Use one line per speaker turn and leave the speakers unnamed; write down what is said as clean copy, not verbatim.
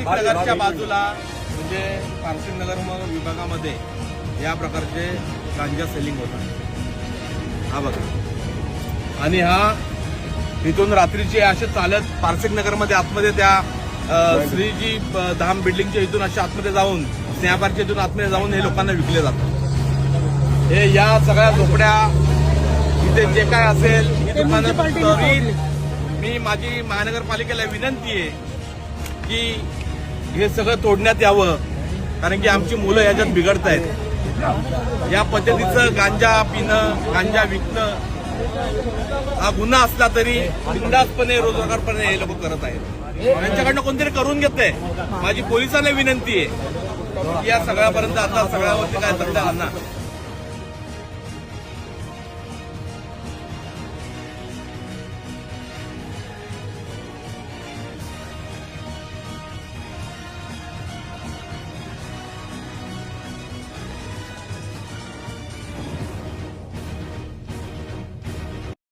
नगरच्या बाजूला म्हणजे पारसिक नगर विभागामध्ये या प्रकारचे गांजा सेलिंग होतात. हा बघा, आणि हा इथून रात्रीचे असे चालत पारसिक नगरमध्ये आतमध्ये त्या श्रीजी धाम बिल्डिंगच्या इथून अशा आतमध्ये जाऊन स्नेहापारच्या इथून आतमध्ये जाऊन हे लोकांना विकले जातात. हे या सगळ्या झोपड्या इथे जे काय असेल ही दुकानं तरी मी माझी महानगरपालिकेला विनंती आहे की हे सगळं तोडण्यात यावं, कारण की आमची मुलं याच्यात बिघडत आहेत. या पद्धतीचं गांजा पिणं, गांजा विकणं हा गुन्हा असला तरी बिनधास्तपणे रोजगारपणे हे लोक करत आहेत. यांच्याकडनं कोणतरी करून घेतंय. माझी पोलिसांना विनंती आहे की या सगळ्यापर्यंत आता सगळ्यावरती काय दंड आणा.